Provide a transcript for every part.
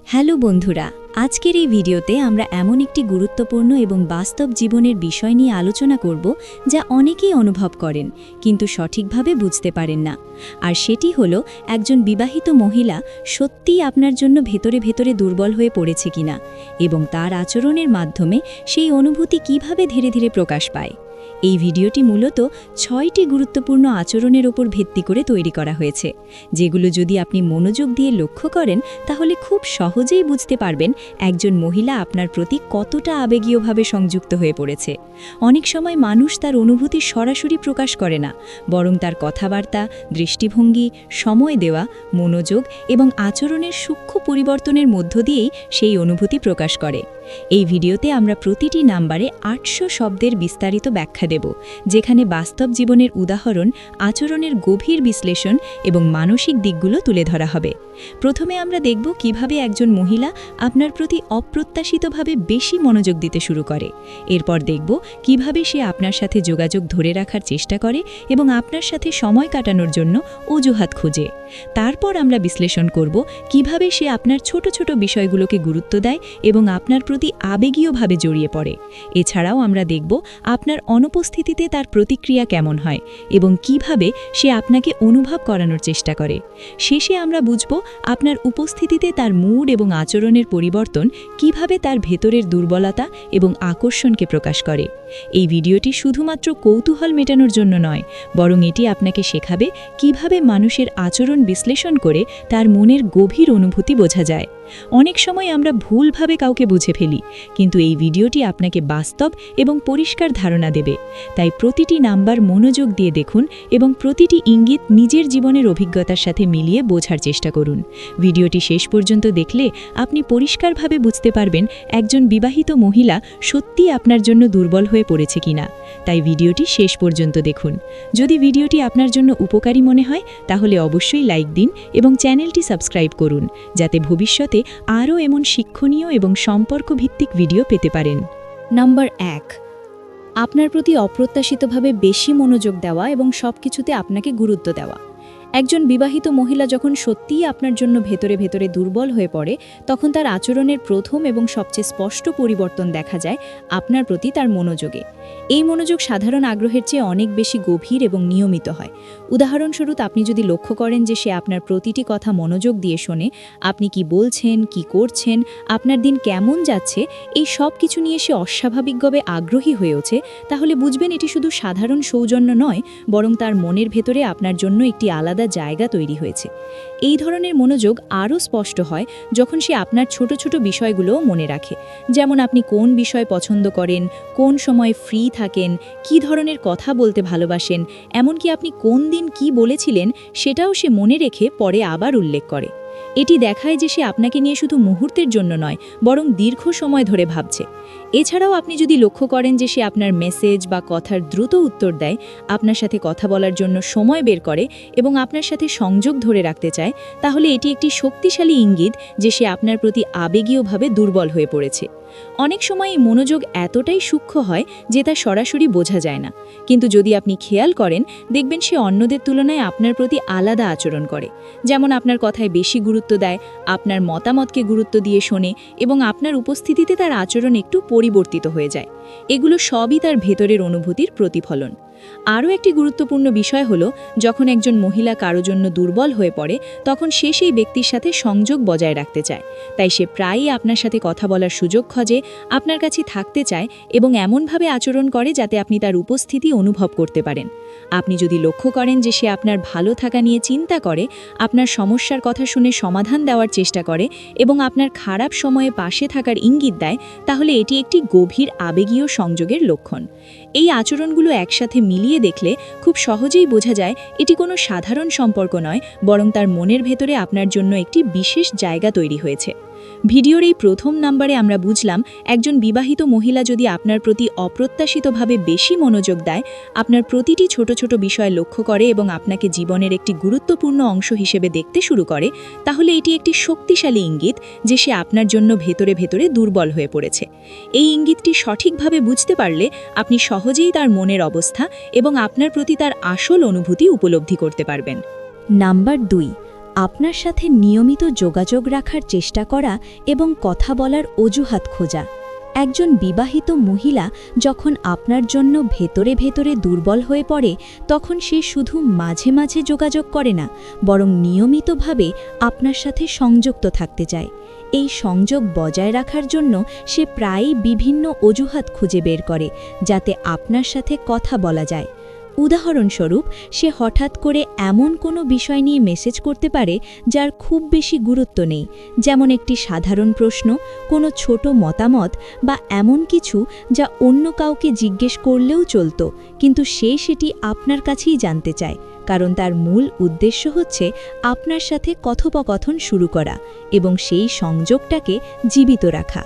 Hello বন্ধুরা, আজকের এই ভিডিওতে আমরা এমন একটি গুরুত্বপূর্ণ এবং বাস্তব জীবনের বিষয় নিয়ে আলোচনা করব যা অনেকেই অনুভব করেন কিন্তু সঠিকভাবে বুঝতে পারেন না। আর সেটি হলো একজন বিবাহিত মহিলা সত্যিই আপনার জন্য ভেতরে ভেতরে দুর্বল হয়ে পড়েছে কিনা এবং তার আচরণের মাধ্যমে সেই অনুভূতি কিভাবে ধীরে ধীরে প্রকাশ পায়। এই ভিডিওটি মূলত 6টি গুরুত্বপূর্ণ আচরণের ওপর ভিত্তি করে তৈরি করা হয়েছে, যেগুলো যদি আপনি মনোযোগ দিয়ে লক্ষ্য করেন তাহলে খুব সহজেই বুঝতে পারবেন একজন মহিলা আপনার প্রতি কতটা আবেগীয়ভাবে সংযুক্ত হয়ে পড়েছে। অনেক সময় মানুষ তার অনুভূতি সরাসরি প্রকাশ করে না, বরং তার কথাবার্তা, দৃষ্টিভঙ্গি, সময় দেওয়া, মনোযোগ এবং আচরণের সূক্ষ্ম পরিবর্তনের মধ্য দিয়েই সেই অনুভূতি প্রকাশ করে। এই ভিডিওতে আমরা প্রতিটি নাম্বারে 800 শব্দের বিস্তারিত ব্যাখ্যা দেব, যেখানে বাস্তব জীবনের উদাহরণ, আচরণের গভীর বিশ্লেষণ এবং মানসিক দিকগুলো তুলে ধরা হবে। প্রথমে আমরা দেখব কিভাবে একজন মহিলা আপনার প্রতি অপ্রত্যাশিতভাবে বেশি মনোযোগ দিতে শুরু করে। এরপর দেখব কিভাবে সে আপনার সাথে যোগাযোগ ধরে রাখার চেষ্টা করে এবং আপনার সাথে সময় কাটানোর জন্য অজুহাত খুঁজে। তারপর আমরা বিশ্লেষণ করব কিভাবে সে আপনার ছোট ছোট বিষয়গুলোকে গুরুত্ব দেয় এবং আপনার প্রতি আবেগীয়ভাবে জড়িয়ে পড়ে। এছাড়াও আমরা দেখব আপনার অনুপস্থিতিতে তার প্রতিক্রিয়া কেমন হয় এবং কিভাবে সে আপনাকে অনুভব করানোর চেষ্টা করে। শেষে আমরা বুঝব আপনার উপস্থিতিতে তার মুড এবং আচরণের পরিবর্তন কিভাবে তার ভেতরের দুর্বলতা এবং আকর্ষণকে প্রকাশ করে। এই ভিডিওটি শুধুমাত্র কৌতূহল মেটানোর জন্য নয়, বরং এটি আপনাকে শেখাবে কিভাবে মানুষের আচরণ বিশ্লেষণ করে তার মনের গভীর অনুভূতি বোঝা যায়। অনেক সময় আমরা ভুলভাবে কাউকে বুঝে ফেলি, কিন্তু এই ভিডিওটি আপনাকে বাস্তব এবং পরিষ্কার ধারণা দেবে। তাই প্রতিটি নাম্বার মনোযোগ দিয়ে দেখুন এবং প্রতিটি ইঙ্গিত নিজের জীবনের অভিজ্ঞতার সাথে মিলিয়ে বোঝার চেষ্টা করুন। ভিডিওটি শেষ পর্যন্ত দেখলে আপনি পরিষ্কারভাবে বুঝতে পারবেন একজন বিবাহিত মহিলা সত্যিই আপনার জন্য দুর্বল হয়ে পড়েছে কিনা। তাই ভিডিওটি শেষ পর্যন্ত দেখুন। যদি ভিডিওটি আপনার জন্য উপকারী মনে হয় তাহলে অবশ্যই লাইক দিন এবং চ্যানেলটি সাবস্ক্রাইব করুন, যাতে ভবিষ্যতে আরও এমন শিক্ষণীয় এবং সম্পর্কভিত্তিক ভিডিও পেতে পারেন। নাম্বার 1, আপনার প্রতি অপ্রত্যাশিতভাবে বেশি মনোযোগ দেওয়া এবং সবকিছুতে আপনাকে গুরুত্ব দেওয়া। একজন বিবাহিত মহিলা যখন সত্যিই আপনার জন্য ভেতরে ভেতরে দুর্বল হয়ে পড়ে, তখন তার আচরণের প্রথম এবং সবচেয়ে স্পষ্ট পরিবর্তন দেখা যায় আপনার প্রতি তার মনোযোগে। এই মনোযোগ সাধারণ আগ্রহের চেয়ে অনেক বেশি গভীর এবং নিয়মিত হয়। উদাহরণস্বরূপ, আপনি যদি লক্ষ্য করেন যে সে আপনার প্রতিটি কথা মনোযোগ দিয়ে শোনে, আপনি কি বলছেন, কি করছেন, আপনার দিন কেমন যাচ্ছে, এই সব কিছু নিয়ে সে অস্বাভাবিকভাবে আগ্রহী হয়ে ওঠে, তাহলে বুঝবেন এটি শুধু সাধারণ সৌজন্য নয়, বরং তার মনের ভেতরে আপনার জন্য একটি আলাদা জায়গা তৈরি হয়েছে। এই ধরনের মনোযোগ আরও স্পষ্ট হয় যখন সে আপনার ছোট ছোট বিষয়গুলোও মনে রাখে, যেমন আপনি কোন বিষয় পছন্দ করেন, কোন সময় ফ্রি থাকেন, কী ধরনের কথা বলতে ভালোবাসেন, এমনকি আপনি কোন দিন কি বলেছিলেন সেটাও সে মনে রেখে পরে আবার উল্লেখ করে। এটি দেখায় যে সে আপনাকে নিয়ে শুধু মুহূর্তের জন্য নয়, বরং দীর্ঘ সময় ধরে ভাবছে। এছাড়াও আপনি যদি লক্ষ্য করেন যে সে আপনার মেসেজ বা কথার দ্রুত উত্তর দেয়, আপনার সাথে কথা বলার জন্য সময় বের করে এবং আপনার সাথে সংযোগ ধরে রাখতে চায়, তাহলে এটি একটি শক্তিশালী ইঙ্গিত যে সে আপনার প্রতি আবেগীয়ভাবে দুর্বল হয়ে পড়েছে। অনেক সময় এই মনোযোগ এতটাই সূক্ষ্ম হয় যে তা সরাসরি বোঝা যায় না, কিন্তু যদি আপনি খেয়াল করেন দেখবেন সে অন্যদের তুলনায় আপনার প্রতি আলাদা আচরণ করে, যেমন আপনার কথায় বেশি গুরুত্ব দেয়, আপনার মতামতকে গুরুত্ব দিয়ে শোনে এবং আপনার উপস্থিতিতে তার আচরণ একটু পরিবর্তিত হয়ে যায়। এগুলো সবই তার ভেতরের অনুভূতির প্রতিফলন। আরও একটি গুরুত্বপূর্ণ বিষয় হলো, যখন একজন মহিলা কারো জন্য দুর্বল হয়ে পড়ে, তখন সে সেই ব্যক্তির সাথে সংযোগ বজায় রাখতে চায়। তাই সে প্রায়ই আপনার সাথে কথা বলার সুযোগ খোঁজে, আপনার কাছে থাকতে চায় এবং এমনভাবে আচরণ করে যাতে আপনি তার উপস্থিতি অনুভব করতে পারেন। আপনি যদি লক্ষ্য করেন যে সে আপনার ভালো থাকা নিয়ে চিন্তা করে, আপনার সমস্যার কথা শুনে সমাধান দেওয়ার চেষ্টা করে এবং আপনার খারাপ সময়ে পাশে থাকার ইঙ্গিত দেয়, তাহলে এটি একটি গভীর আবেগীয় সংযোগের লক্ষণ। এই আচরণগুলো একসাথে মিলিয়ে দেখলে খুব সহজেই বোঝা যায় এটি কোনো সাধারণ সম্পর্ক নয়, বরং তার মনের ভেতরে আপনার জন্য একটি বিশেষ জায়গা তৈরি হয়েছে। ভিডিওর এই প্রথম নাম্বারে আমরা বুঝলাম একজন বিবাহিত মহিলা যদি আপনার প্রতি অপ্রত্যাশিতভাবে বেশি মনোযোগ দেয়, আপনার প্রতিটি ছোট ছোট বিষয় লক্ষ্য করে এবং আপনাকে জীবনের একটি গুরুত্বপূর্ণ অংশ হিসেবে দেখতে শুরু করে, তাহলে এটি একটি শক্তিশালী ইঙ্গিত যে সে আপনার জন্য ভেতরে ভেতরে দুর্বল হয়ে পড়েছে। এই ইঙ্গিতটি সঠিকভাবে বুঝতে পারলে আপনি সহজেই তার মনের অবস্থা এবং আপনার প্রতি তার আসল অনুভূতি উপলব্ধি করতে পারবেন। নাম্বার 2, আপনার সাথে নিয়মিত যোগাযোগ রাখার চেষ্টা করা এবং কথা বলার অজুহাত খোঁজা। একজন বিবাহিত মহিলা যখন আপনার জন্য ভেতরে ভেতরে দুর্বল হয়ে পড়ে, তখন সে শুধু মাঝে মাঝে যোগাযোগ করে না, বরং নিয়মিতভাবে আপনার সাথে সংযুক্ত থাকতে চায়। এই সংযোগ বজায় রাখার জন্য সে প্রায়ই বিভিন্ন অজুহাত খুঁজে বের করে, যাতে আপনার সাথে কথা বলা যায়। উদাহরণস্বরূপ, সে হঠাৎ করে এমন কোনো বিষয় নিয়ে মেসেজ করতে পারে যার খুব বেশি গুরুত্ব নেই, যেমন একটি সাধারণ প্রশ্ন, কোনো ছোট মতামত বা এমন কিছু যা অন্য কাউকে জিজ্ঞেস করলেও চলত, কিন্তু সে সেটি আপনার কাছেই জানতে চায়, কারণ তার মূল উদ্দেশ্য হচ্ছে আপনার সাথে কথোপকথন শুরু করা এবং সেই সংযোগটাকে জীবিত রাখা।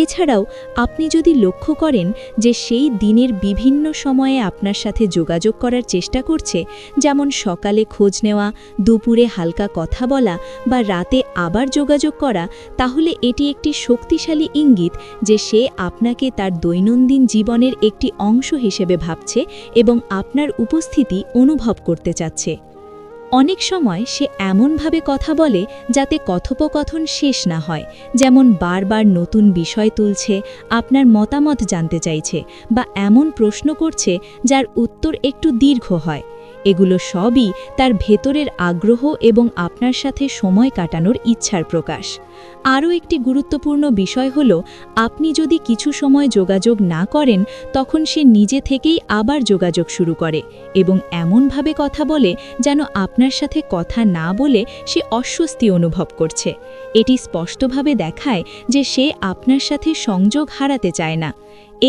এছাড়াও আপনি যদি লক্ষ্য করেন যে সেই দিনের বিভিন্ন সময়ে আপনার সাথে যোগাযোগ করার চেষ্টা করছে, যেমন সকালে খোঁজ নেওয়া, দুপুরে হালকা কথা বলা বা রাতে আবার যোগাযোগ করা, তাহলে এটি একটি শক্তিশালী ইঙ্গিত যে সে আপনাকে তার দৈনন্দিন জীবনের একটি অংশ হিসেবে ভাবছে এবং আপনার উপস্থিতি অনুভব করতে চাচ্ছে। অনেক সময় সে এমনভাবে কথা বলে যাতে কথোপকথন শেষ না হয়, যেমন বারবার নতুন বিষয় তুলছে, আপনার মতামত জানতে চাইছে বা এমন প্রশ্ন করছে যার উত্তর একটু দীর্ঘ হয়। এগুলো সবই তার ভেতরের আগ্রহ এবং আপনার সাথে সময় কাটানোর ইচ্ছার প্রকাশ। আরও একটি গুরুত্বপূর্ণ বিষয় হল, আপনি যদি কিছু সময় যোগাযোগ না করেন, তখন সে নিজে থেকেই আবার যোগাযোগ শুরু করে এবং এমনভাবে কথা বলে যেন আপনার সাথে কথা না বলে সে অস্বস্তি অনুভব করছে। এটি স্পষ্টভাবে দেখায় যে সে আপনার সাথে সংযোগ হারাতে চায় না।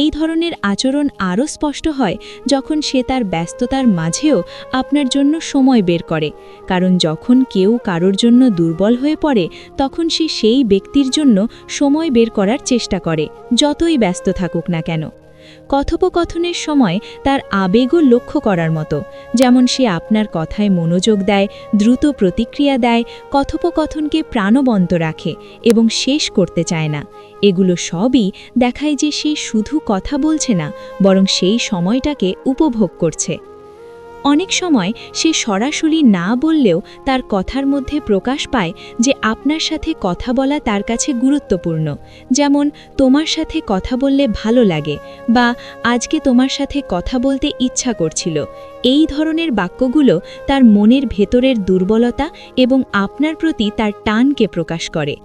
এই ধরনের আচরণ আরও স্পষ্ট হয় যখন সে তার ব্যস্ততার মাঝেও আপনার জন্য সময় বের করে, কারণ যখন কেউ কারোর জন্য দুর্বল হয়ে পড়ে, তখন সে সেই ব্যক্তির জন্য সময় বের করার চেষ্টা করে, যতই ব্যস্ত থাকুক না কেন। কথোপকথনের সময় তার আবেগও লক্ষ্য করার মতো, যেমন সে আপনার কথায় মনোযোগ দেয়, দ্রুত প্রতিক্রিয়া দেয়, কথোপকথনকে প্রাণবন্ত রাখে এবং শেষ করতে চায় না। এগুলো সবই দেখায় যে সে শুধু কথা বলছে না, বরং সেই সময়টাকে উপভোগ করছে। অনেক সময় সে সরাসরি না বললেও তার কথার মধ্যে প্রকাশ পায় যে আপনার সাথে কথা বলা তার কাছে গুরুত্বপূর্ণ, যেমন তোমার সাথে কথা বললে ভালো লাগে বা আজকে তোমার সাথে কথা বলতে ইচ্ছা করছিল। এই ধরনের বাক্যগুলো তার মনের ভেতরের দুর্বলতা এবং আপনার প্রতি তার টানকে প্রকাশ করে।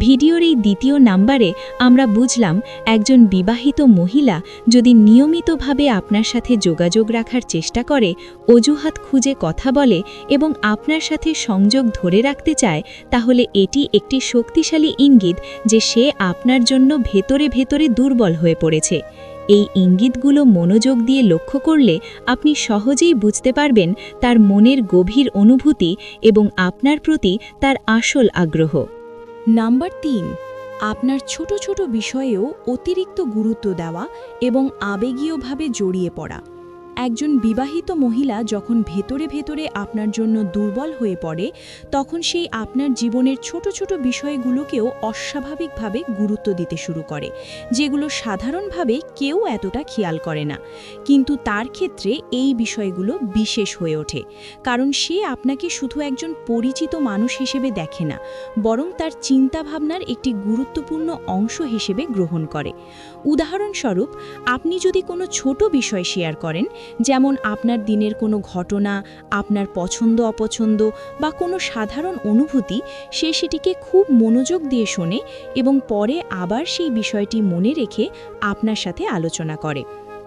ভিডিওর এই দ্বিতীয় নাম্বারে আমরা বুঝলাম, একজন বিবাহিত মহিলা যদি নিয়মিতভাবে আপনার সাথে যোগাযোগ রাখার চেষ্টা করে, অজুহাত খুঁজে কথা বলে এবং আপনার সাথে সংযোগ ধরে রাখতে চায়, তাহলে এটি একটি শক্তিশালী ইঙ্গিত যে সে আপনার জন্য ভেতরে ভেতরে দুর্বল হয়ে পড়েছে। এই ইঙ্গিতগুলো মনোযোগ দিয়ে লক্ষ্য করলে আপনি সহজেই বুঝতে পারবেন তার মনের গভীর অনুভূতি এবং আপনার প্রতি তার আসল আগ্রহ। নাম্বার 3, আপনার ছোট ছোট বিষয়েও অতিরিক্ত গুরুত্ব দেওয়া এবং আবেগীয়ভাবে জড়িয়ে পড়া। একজন বিবাহিত মহিলা যখন ভেতরে ভেতরে আপনার জন্য দুর্বল হয়ে পড়ে, তখন সেই আপনার জীবনের ছোট ছোট বিষয়গুলোকেও অস্বাভাবিকভাবে গুরুত্ব দিতে শুরু করে, যেগুলো সাধারণভাবে কেউ এতটা খেয়াল করে না। কিন্তু তার ক্ষেত্রে এই বিষয়গুলো বিশেষ হয়ে ওঠে, কারণ সে আপনাকে শুধু একজন পরিচিত মানুষ হিসেবে দেখে না, বরং তার চিন্তাভাবনার একটি গুরুত্বপূর্ণ অংশ হিসেবে গ্রহণ করে। উদাহরণস্বরূপ, আপনি যদি কোনো ছোট বিষয় শেয়ার করেন, যেমন আপনার দিনের কোনো ঘটনা, আপনার পছন্দ অপছন্দ বা কোনো সাধারণ অনুভূতি, সে সেটিকে খুব মনোযোগ দিয়ে শোনে এবং পরে আবার সেই বিষয়টি মনে রেখে আপনার সাথে আলোচনা করে।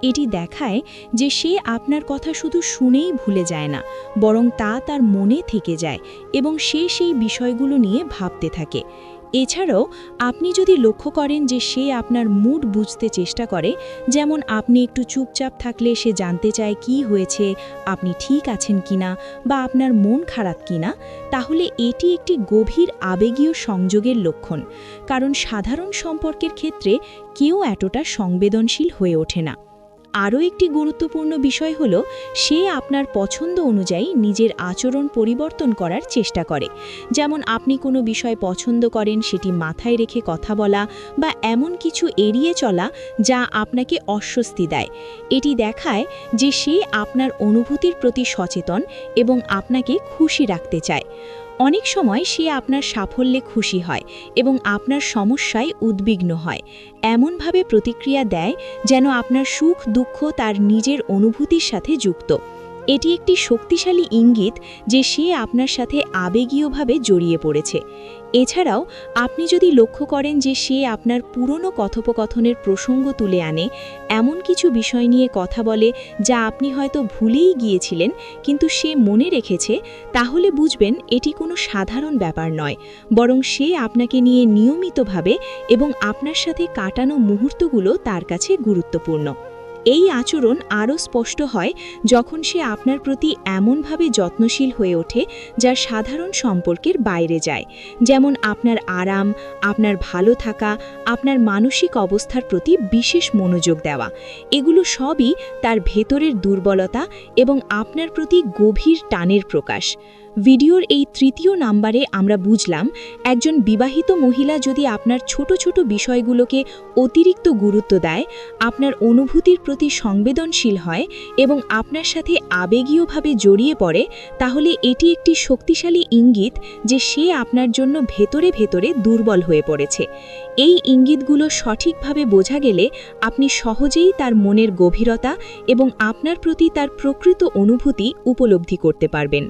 এটি দেখায় যে সে আপনার কথা শুধু শুনেই ভুলে যায় না, বরং তা তার মনে থেকে যায় এবং সে সেই বিষয়গুলো নিয়ে ভাবতে থাকে। এছাড়াও আপনি যদি লক্ষ্য করেন যে সে আপনার মুড বুঝতে চেষ্টা করে, যেমন আপনি একটু চুপচাপ থাকলে সে জানতে চায় কি হয়েছে, আপনি ঠিক আছেন কিনা বা আপনার মন খারাপ কিনা, তাহলে এটি একটি গভীর আবেগীয় সংযোগের লক্ষণ, কারণ সাধারণ সম্পর্কের ক্ষেত্রে কেউ এতটা সংবেদনশীল হয়ে ওঠে না। আরও একটি গুরুত্বপূর্ণ বিষয় হল, সে আপনার পছন্দ অনুযায়ী নিজের আচরণ পরিবর্তন করার চেষ্টা করে, যেমন আপনি কোনো বিষয় পছন্দ করেন সেটি মাথায় রেখে কথা বলা বা এমন কিছু এড়িয়ে চলা যা আপনাকে অস্বস্তি দেয়। এটি দেখায় যে সে আপনার অনুভূতির প্রতি সচেতন এবং আপনাকে খুশি রাখতে চায়। অনেক সময় সে আপনার সাফল্যে খুশি হয় এবং আপনার সমস্যায় উদ্বিগ্ন হয়, এমনভাবে প্রতিক্রিয়া দেয় যেন আপনার সুখ দুঃখ তার নিজের অনুভূতির সাথে যুক্ত। এটি একটি শক্তিশালী ইঙ্গিত যে সে আপনার সাথে আবেগীয়ভাবে জড়িয়ে পড়েছে। এছাড়াও আপনি যদি লক্ষ্য করেন যে সে আপনার পুরনো কথোপকথনের প্রসঙ্গ তুলে আনে, এমন কিছু বিষয় নিয়ে কথা বলে যা আপনি হয়তো ভুলেই গিয়েছিলেন কিন্তু সে মনে রেখেছে, তাহলে বুঝবেন এটি কোনো সাধারণ ব্যাপার নয়, বরং সে আপনাকে নিয়ে নিয়মিতভাবে এবং আপনার সাথে কাটানো মুহূর্তগুলো তার কাছে গুরুত্বপূর্ণ। এই আচরণ আরও স্পষ্ট হয় যখন সে আপনার প্রতি এমনভাবে যত্নশীল হয়ে ওঠে যা সাধারণ সম্পর্কের বাইরে যায়, যেমন আপনার আরাম, আপনার ভালো থাকা, আপনার মানসিক অবস্থার প্রতি বিশেষ মনোযোগ দেওয়া। এগুলো সবই তার ভেতরের দুর্বলতা এবং আপনার প্রতি গভীর টানের প্রকাশ। ভিডিওর এই তৃতীয় নাম্বারে আমরা বুঝলাম, একজন বিবাহিত মহিলা যদি আপনার ছোট ছোট বিষয়গুলোকে অতিরিক্ত গুরুত্ব দেয়, আপনার অনুভূতির প্রতি সংবেদনশীল হয় এবং আপনার সাথে আবেগীয়ভাবে জড়িয়ে পড়ে, তাহলে এটি একটি শক্তিশালী ইঙ্গিত যে সে আপনার জন্য ভেতরে ভেতরে দুর্বল হয়ে পড়েছে। এই ইঙ্গিতগুলো সঠিকভাবে বোঝা গেলে আপনি সহজেই তার মনের গভীরতা এবং আপনার প্রতি তার প্রকৃত অনুভূতি উপলব্ধি করতে পারবেন।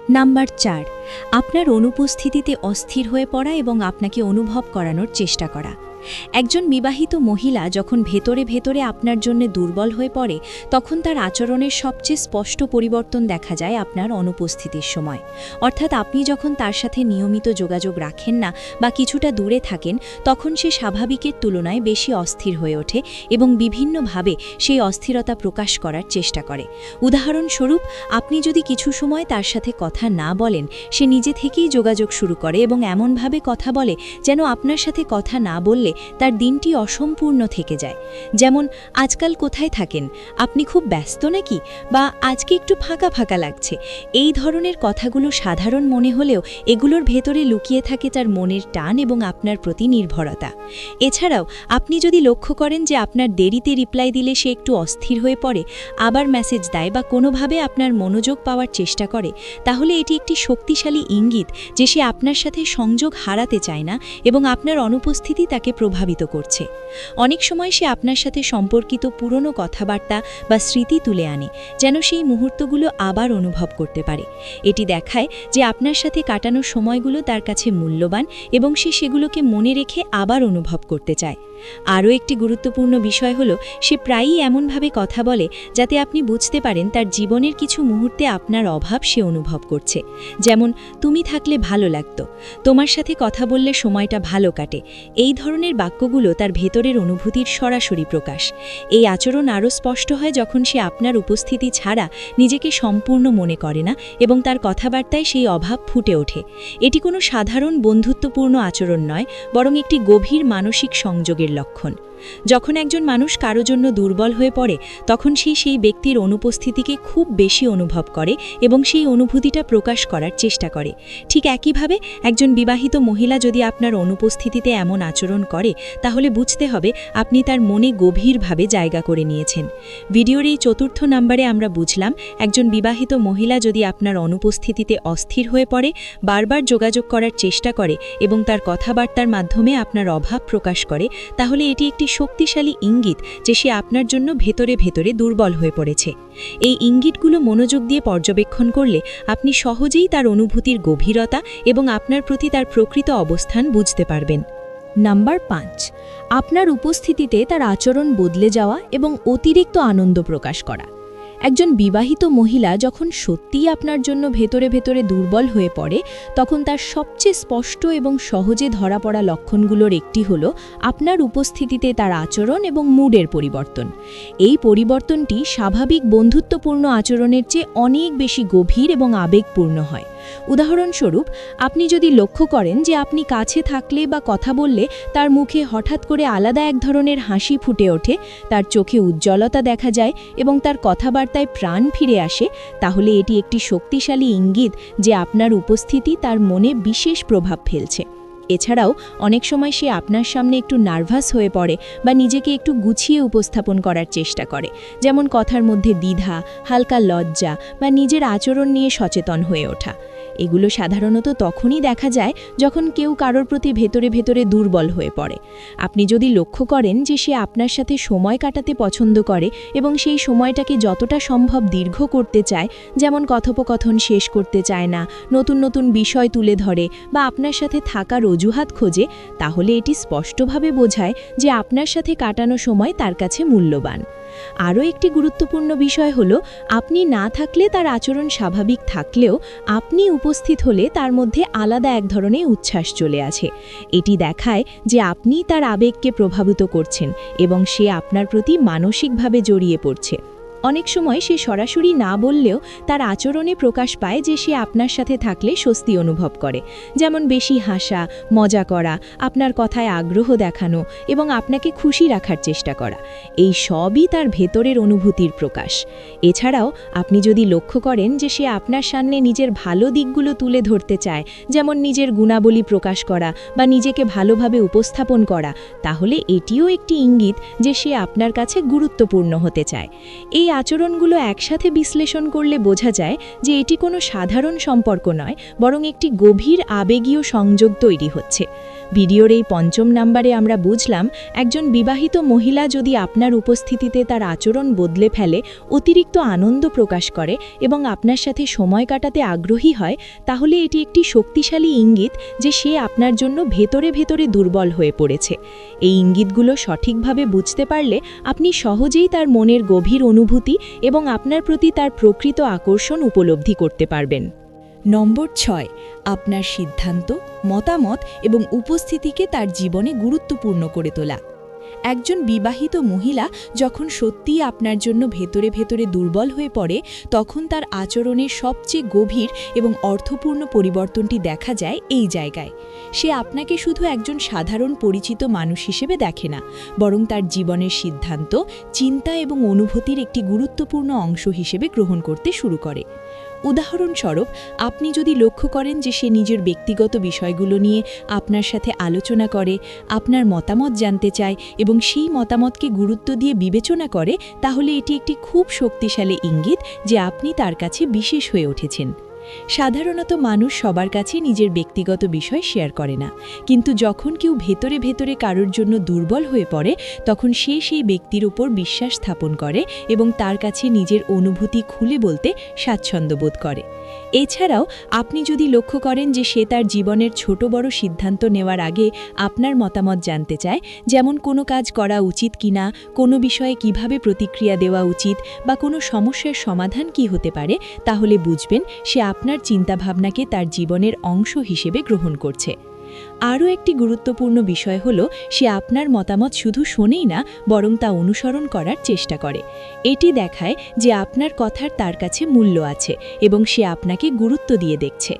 নাম্বার 4, আপনার অনুপস্থিতিতে অস্থির হয়ে পড়া এবং আপনাকে অনুভব করানোর চেষ্টা করা। একজন বিবাহিত মহিলা যখন ভেতরে ভেতরে আপনার জন্য দুর্বল হয়ে পড়ে, তখন তার আচরণের সবচেয়ে স্পষ্ট পরিবর্তন দেখা যায় আপনার অনুপস্থিতির সময়। অর্থাৎ আপনি যখন তার সাথে নিয়মিত যোগাযোগ রাখেন না বা কিছুটা দূরে থাকেন, তখন সে স্বাভাবিকের তুলনায় বেশি অস্থির হয়ে ওঠে এবং বিভিন্নভাবে সেই অস্থিরতা প্রকাশ করার চেষ্টা করে। উদাহরণস্বরূপ, আপনি যদি কিছু সময় তার সাথে কথা না বলেন, সে নিজে থেকেই যোগাযোগ শুরু করে এবং এমনভাবে কথা বলে যেন আপনার সাথে কথা না বললে তার দিনটি অসম্পূর্ণ থেকে যায়। যেমন, আজকাল কোথায় থাকেন, আপনি খুব ব্যস্ত নাকি, বা আজকে একটু ফাঁকা ফাঁকা লাগছে। এই ধরনের কথাগুলো সাধারণ মনে হলেও এগুলোর ভেতরে লুকিয়ে থাকে তার মনের টান এবং আপনার প্রতি নির্ভরতা। এছাড়াও আপনি যদি লক্ষ্য করেন যে আপনার দেরিতে রিপ্লাই দিলে সে একটু অস্থির হয়ে পড়ে, আবার মেসেজ দেয় বা কোনোভাবে আপনার মনোযোগ পাওয়ার চেষ্টা করে, তাহলে এটি একটি শক্তিশালী ইঙ্গিত যে সে আপনার সাথে সংযোগ হারাতে চায় না এবং আপনার অনুপস্থিতি তাকে প্রভাবিত করছে। অনেক সময় সে আপনার সাথে সম্পর্কিত পুরনো কথাবার্তা বা স্মৃতি তুলে আনে যেন সেই মুহূর্তগুলো আবার অনুভব করতে পারে। এটি দেখায় যে আপনার সাথে কাটানো সময়গুলো তার কাছে মূল্যবান এবং সে সেগুলোকে মনে রেখে আবার অনুভব করতে চায়। আরও একটি গুরুত্বপূর্ণ বিষয় হলো, সে প্রায়ই এমনভাবে কথা বলে যাতে আপনি বুঝতে পারেন তার জীবনের কিছু মুহূর্তে আপনার অভাব সে অনুভব করছে। যেমন, তুমি থাকলে ভালো লাগতো, তোমার সাথে কথা বললে সময়টা ভালো কাটে। এই ধরনের বাক্যগুলো তার ভেতরের অনুভূতির সরাসরি প্রকাশ। এই আচরণ আরও স্পষ্ট হয় যখন সে আপনার উপস্থিতি ছাড়া নিজেকে সম্পূর্ণ মনে করে না এবং তার কথাবার্তায় সেই অভাব ফুটে ওঠে। এটি কোনো সাধারণ বন্ধুত্বপূর্ণ আচরণ নয়, বরং একটি গভীর মানসিক সংযোগের লক্ষণ। যখন একজন মানুষ কারো জন্য দুর্বল হয়ে পড়ে, তখন সেই ব্যক্তির অনুপস্থিতিকে খুব বেশি অনুভব করে এবং সেই অনুভূতিটা প্রকাশ করার চেষ্টা করে। ঠিক একইভাবে একজন বিবাহিত মহিলা যদি আপনার অনুপস্থিতিতে এমন আচরণ করে, তাহলে বুঝতে হবে আপনি তার মনে গভীরভাবে জায়গা করে নিয়েছেন। ভিডিওর এই চতুর্থ নাম্বারে আমরা বুঝলাম, একজন বিবাহিত মহিলা যদি আপনার অনুপস্থিতিতে অস্থির হয়ে পড়ে, বারবার যোগাযোগ করার চেষ্টা করে এবং তার কথাবার্তার মাধ্যমে আপনার অভাব প্রকাশ করে, তাহলে এটি একটি শক্তিশালী ইঙ্গিত যে সে আপনার জন্য ভেতরে ভেতরে দুর্বল হয়ে পড়েছে। এই ইঙ্গিতগুলো মনোযোগ দিয়ে পর্যবেক্ষণ করলে আপনি সহজেই তার অনুভূতির গভীরতা এবং আপনার প্রতি তার প্রকৃত অবস্থান বুঝতে পারবেন। নাম্বার 5, আপনার উপস্থিতিতে তার আচরণ বদলে যাওয়া এবং অতিরিক্ত আনন্দ প্রকাশ করা। একজন বিবাহিত মহিলা যখন সত্যিই আপনার জন্য ভেতরে ভেতরে দুর্বল হয়ে পড়ে, তখন তার সবচেয়ে স্পষ্ট এবং সহজে ধরা পড়া লক্ষণগুলোর একটি হল আপনার উপস্থিতিতে তার আচরণ এবং মুডের পরিবর্তন। এই পরিবর্তনটি স্বাভাবিক বন্ধুত্বপূর্ণ আচরণের চেয়ে অনেক বেশি গভীর এবং আবেগপূর্ণ হয়। উদাহরণস্বরূপ, আপনি যদি লক্ষ্য করেন যে আপনি কাছে থাকলে বা কথা বললে তার মুখে হঠাৎ করে আলাদা এক ধরনের হাসি ফুটে ওঠে, তার চোখে উজ্জ্বলতা দেখা যায় এবং তার কথাবার্তায় প্রাণ ফিরে আসে, তাহলে এটি একটি শক্তিশালী ইঙ্গিত যে আপনার উপস্থিতি তার মনে বিশেষ প্রভাব ফেলছে। এছাড়াও অনেক সময় সে আপনার সামনে একটু নার্ভাস হয়ে পড়ে বা নিজেকে একটু গুছিয়ে উপস্থাপন করার চেষ্টা করে, যেমন কথার মধ্যে দ্বিধা, হালকা লজ্জা বা নিজের আচরণ নিয়ে সচেতন হয়ে ওঠা। এগুলো সাধারণত তখনই দেখা যায় যখন কেউ কারোর প্রতি ভেতরে ভেতরে দুর্বল হয়ে পড়ে। আপনি যদি লক্ষ্য করেন যে সে আপনার সাথে সময় কাটাতে পছন্দ করে এবং সেই সময়টাকে যতটা সম্ভব দীর্ঘ করতে চায়, যেমন কথোপকথন শেষ করতে চায় না, নতুন নতুন বিষয় তুলে ধরে বা আপনার সাথে থাকার অজুহাত খোঁজে, তাহলে এটি স্পষ্টভাবে বোঝায় যে আপনার সাথে কাটানো সময় তার কাছে মূল্যবান। আরও একটি গুরুত্বপূর্ণ বিষয় হলো, আপনি না থাকলে তার আচরণ স্বাভাবিক থাকলেও আপনি উপস্থিত হলে তার মধ্যে আলাদা এক ধরনের উচ্ছ্বাস চলে আসে। এটি দেখায় যে আপনি তার আবেগকে প্রভাবিত করছেন এবং সে আপনার প্রতি মানসিকভাবে জড়িয়ে পড়ছে। অনেক সময় সে সরাসরি না বললেও তার আচরণে প্রকাশ পায় যে সে আপনার সাথে থাকলে স্বস্তি অনুভব করে, যেমন বেশি হাসা, মজা করা, আপনার কথায় আগ্রহ দেখানো এবং আপনাকে খুশি রাখার চেষ্টা করা। এই সবই তার ভেতরের অনুভূতির প্রকাশ। এছাড়াও আপনি যদি লক্ষ্য করেন যে সে আপনার সামনে নিজের ভালো দিকগুলো তুলে ধরতে চায়, যেমন নিজের গুণাবলী প্রকাশ করা বা নিজেকে ভালোভাবে উপস্থাপন করা, তাহলে এটিও একটি ইঙ্গিত যে সে আপনার কাছে গুরুত্বপূর্ণ হতে চায়। এই আচরণগুলো একসাথে বিশ্লেষণ করলে বোঝা যায় যে এটি কোনো সাধারণ সম্পর্ক নয়, বরং একটি গভীর আবেগীয় সংযোগ তৈরি হচ্ছে। ভিডিওর এই ৫ম নাম্বারে আমরা বুঝলাম, একজন বিবাহিত মহিলা যদি আপনার উপস্থিতিতে তার আচরণ বদলে ফেলে, অতিরিক্ত আনন্দ প্রকাশ করে এবং আপনার সাথে সময় কাটাতে আগ্রহী হয়, তাহলে এটি একটি শক্তিশালী ইঙ্গিত যে সে আপনার জন্য ভেতরে ভেতরে দুর্বল হয়ে পড়েছে। এই ইঙ্গিতগুলো সঠিকভাবে বুঝতে পারলে আপনি সহজেই তার মনের গভীর অনুভূতি এবং আপনার প্রতি তার প্রকৃত আকর্ষণ উপলব্ধি করতে পারবেন। নম্বর ৬, আপনার সিদ্ধান্ত, মতামত এবং উপস্থিতিকে তার জীবনে গুরুত্বপূর্ণ করে তোলা। একজন বিবাহিত মহিলা যখন সত্যিই আপনার জন্য ভেতরে ভেতরে দুর্বল হয়ে পড়ে, তখন তার আচরণের সবচেয়ে গভীর এবং অর্থপূর্ণ পরিবর্তনটি দেখা যায় এই জায়গায়। সে আপনাকে শুধু একজন সাধারণ পরিচিত মানুষ হিসেবে দেখে না, বরং তার জীবনের সিদ্ধান্ত, চিন্তা এবং অনুভূতির একটি গুরুত্বপূর্ণ অংশ হিসেবে গ্রহণ করতে শুরু করে। উদাহরণস্বরূপ, আপনি যদি লক্ষ্য করেন যে সে নিজের ব্যক্তিগত বিষয়গুলো নিয়ে আপনার সাথে আলোচনা করে, আপনার মতামত জানতে চায় এবং সেই মতামতকে গুরুত্ব দিয়ে বিবেচনা করে, তাহলে এটি একটি খুব শক্তিশালী ইঙ্গিত যে আপনি তার কাছে বিশেষ হয়ে উঠেছেন। সাধারণত মানুষ সবার কাছে নিজের ব্যক্তিগত বিষয় শেয়ার করে না, কিন্তু যখন কেউ ভেতরে ভেতরে কারোর জন্য দুর্বল হয়ে পড়ে, তখন সে সেই ব্যক্তির উপর বিশ্বাস স্থাপন করে এবং তার কাছে নিজের অনুভূতি খুলে বলতে স্বাচ্ছন্দ্য বোধ করে। এছাড়াও আপনি যদি লক্ষ্য করেন যে সে তার জীবনের ছোট বড় সিদ্ধান্ত নেওয়ার আগে আপনার মতামত জানতে চায়, যেমন কোনো কাজ করা উচিত কিনা, কোনো বিষয়ে কিভাবে প্রতিক্রিয়া দেওয়া উচিত বা কোনো সমস্যার সমাধান কি হতে পারে, তাহলে বুঝবেন সে আপনার চিন্তাভাবনাকে তার জীবনের অংশ হিসেবে গ্রহণ করছে। আরও একটি গুরুত্বপূর্ণ বিষয় হলো, সে আপনার মতামত শুধু শোনেই না, বরং তা অনুসরণ করার চেষ্টা করে। এটি দেখায় যে আপনার কথার তার কাছে মূল্য আছে এবং সে আপনাকে গুরুত্ব দিয়ে দেখছে।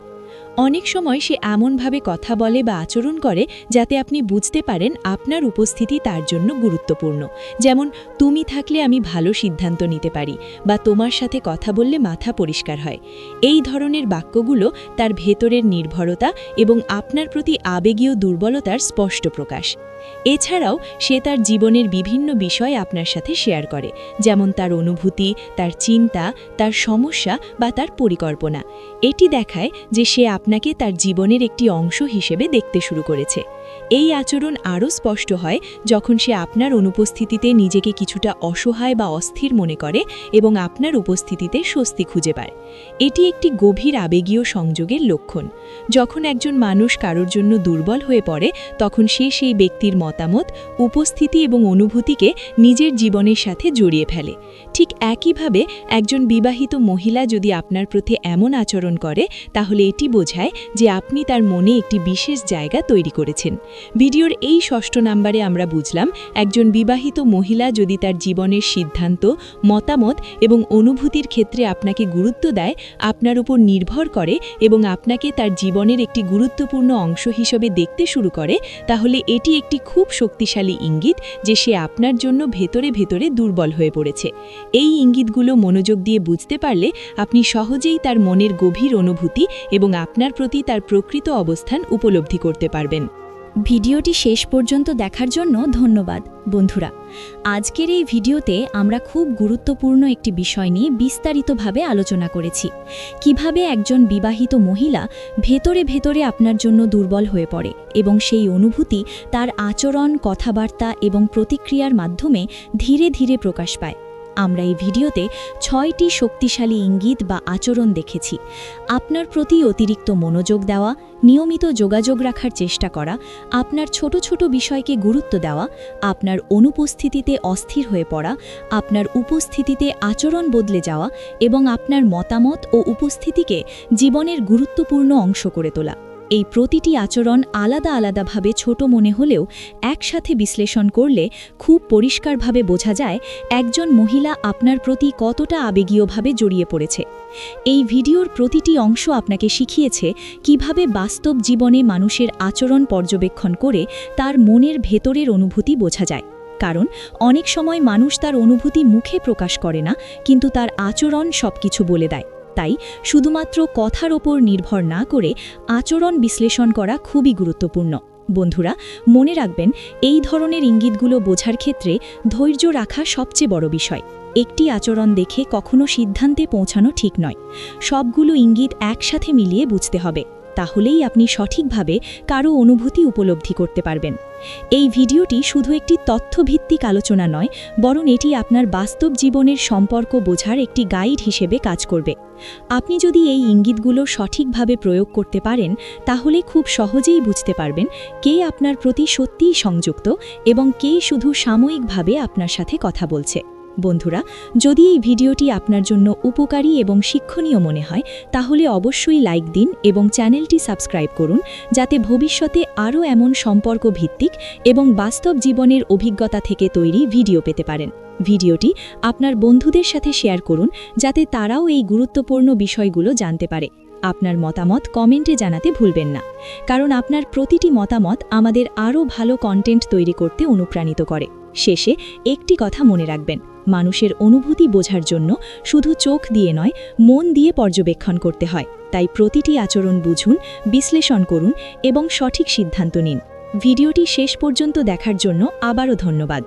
অনেক সময় সে এমনভাবে কথা বলে বা আচরণ করে যাতে আপনি বুঝতে পারেন আপনার উপস্থিতি তার জন্য গুরুত্বপূর্ণ, যেমন তুমি থাকলে আমি ভালো সিদ্ধান্ত নিতে পারি বা তোমার সাথে কথা বললে মাথা পরিষ্কার হয়। এই ধরনের বাক্যগুলো তার ভেতরের নির্ভরতা এবং আপনার প্রতি আবেগীয় দুর্বলতার স্পষ্ট প্রকাশ। এছাড়াও সে তার জীবনের বিভিন্ন বিষয় আপনার সাথে শেয়ার করে, যেমন তার অনুভূতি, তার চিন্তা, তার সমস্যা বা তার পরিকল্পনা। এটি দেখায় যে সে আপনাকে তার জীবনের একটি অংশ হিসেবে দেখতে শুরু করেছে। এই আচরণ আরও স্পষ্ট হয় যখন সে আপনার অনুপস্থিতিতে নিজেকে কিছুটা অসহায় বা অস্থির মনে করে এবং আপনার উপস্থিতিতে স্বস্তি খুঁজে পায়। এটি একটি গভীর আবেগীয় সংযোগের লক্ষণ। যখন একজন মানুষ কারোর জন্য দুর্বল হয়ে পড়ে, তখন সে সেই ব্যক্তির মতামত, উপস্থিতি এবং অনুভূতিকে নিজের জীবনের সাথে জড়িয়ে ফেলে। ঠিক একইভাবে একজন বিবাহিত মহিলা যদি আপনার প্রতি এমন আচরণ করে, তাহলে এটি বোঝায় যে আপনি তার মনে একটি বিশেষ জায়গা তৈরি করেছেন। ভিডিওর এই ৬ষ্ঠ নাম্বারে আমরা বুঝলাম, একজন বিবাহিত মহিলা যদি তার জীবনের সিদ্ধান্ত, মতামত এবং অনুভূতির ক্ষেত্রে আপনাকে গুরুত্ব দেয়, আপনার উপর নির্ভর করে এবং আপনাকে তার জীবনের একটি গুরুত্বপূর্ণ অংশ হিসেবে দেখতে শুরু করে, তাহলে এটি একটি খুব শক্তিশালী ইঙ্গিত যে সে আপনার জন্য ভেতরে ভেতরে দুর্বল হয়ে পড়েছে। এই ইঙ্গিতগুলো মনোযোগ দিয়ে বুঝতে পারলে আপনি সহজেই তার মনের গভীর অনুভূতি এবং আপনার প্রতি তার প্রকৃত অবস্থান উপলব্ধি করতে পারবেন। ভিডিওটি শেষ পর্যন্ত দেখার জন্য ধন্যবাদ বন্ধুরা। আজকের এই ভিডিওতে আমরা খুব গুরুত্বপূর্ণ একটি বিষয় নিয়ে বিস্তারিতভাবে আলোচনা করেছি। কিভাবে একজন বিবাহিত মহিলা ভেতরে ভেতরে আপনার জন্য দুর্বল হয়ে পড়ে এবং সেই অনুভূতি তার আচরণ, কথাবার্তা এবং প্রতিক্রিয়ার মাধ্যমে ধীরে ধীরে প্রকাশ পায়। আমরা এই ভিডিওতে 6টি শক্তিশালী ইঙ্গিত বা আচরণ দেখেছি। আপনার প্রতি অতিরিক্ত মনোযোগ দেওয়া, নিয়মিত যোগাযোগ রাখার চেষ্টা করা, আপনার ছোট ছোট বিষয়কে গুরুত্ব দেওয়া, আপনার অনুপস্থিতিতে অস্থির হয়ে পড়া, আপনার উপস্থিতিতে আচরণ বদলে যাওয়া এবং আপনার মতামত ও উপস্থিতিকে জীবনের গুরুত্বপূর্ণ অংশ করে তোলা। এই প্রতিটি আচরণ আলাদা আলাদাভাবে ছোট মনে হলেও একসাথে বিশ্লেষণ করলে খুব পরিষ্কারভাবে বোঝা যায় একজন মহিলা আপনার প্রতি কতটা আবেগীয়ভাবে জড়িয়ে পড়েছে। এই ভিডিওর প্রতিটি অংশ আপনাকে শিখিয়েছে কিভাবে বাস্তব জীবনে মানুষের আচরণ পর্যবেক্ষণ করে তার মনের ভেতরের অনুভূতি বোঝা যায়। কারণ অনেক সময় মানুষ তার অনুভূতি মুখে প্রকাশ করে না, কিন্তু তার আচরণ সবকিছু বলে দেয়। তাই শুধুমাত্র কথার ওপর নির্ভর না করে আচরণ বিশ্লেষণ করা খুবই গুরুত্বপূর্ণ। বন্ধুরা, মনে রাখবেন, এই ধরনের ইঙ্গিতগুলো বোঝার ক্ষেত্রে ধৈর্য রাখা সবচেয়ে বড় বিষয়। একটি আচরণ দেখে কখনো সিদ্ধান্তে পৌঁছানো ঠিক নয়। সবগুলো ইঙ্গিত একসাথে মিলিয়ে বুঝতে হবে, তাহলেই আপনি সঠিকভাবে কারো অনুভূতি উপলব্ধি করতে পারবেন। এই ভিডিওটি শুধু একটি তথ্যভিত্তিক আলোচনা নয়, বরং এটি আপনার বাস্তব জীবনের সম্পর্ক বোঝার একটি গাইড হিসেবে কাজ করবে। আপনি যদি এই ইঙ্গিতগুলো সঠিকভাবে প্রয়োগ করতে পারেন, তাহলে খুব সহজেই বুঝতে পারবেন কে আপনার প্রতি সত্যিই সংযুক্ত এবং কে শুধু সাময়িকভাবে আপনার সাথে কথা বলছে। বন্ধুরা, যদি এই ভিডিওটি আপনার জন্য উপকারী এবং শিক্ষণীয় মনে হয়, তাহলে অবশ্যই লাইক দিন এবং চ্যানেলটি সাবস্ক্রাইব করুন, যাতে ভবিষ্যতে আরও এমন সম্পর্ক ভিত্তিক এবং বাস্তব জীবনের অভিজ্ঞতা থেকে তৈরি ভিডিও পেতে পারেন। ভিডিওটি আপনার বন্ধুদের সাথে শেয়ার করুন, যাতে তারাও এই গুরুত্বপূর্ণ বিষয়গুলো জানতে পারে। আপনার মতামত কমেন্টে জানাতে ভুলবেন না, কারণ আপনার প্রতিটি মতামত আমাদের আরও ভালো কন্টেন্ট তৈরি করতে অনুপ্রাণিত করে। শেষে একটি কথা মনে রাখবেন, মানুষের অনুভূতি বোঝার জন্য শুধু চোখ দিয়ে নয়, মন দিয়ে পর্যবেক্ষণ করতে হয়। তাই প্রতিটি আচরণ বুঝুন, বিশ্লেষণ করুন এবং সঠিক সিদ্ধান্ত নিন। ভিডিওটি শেষ পর্যন্ত দেখার জন্য আবারও ধন্যবাদ।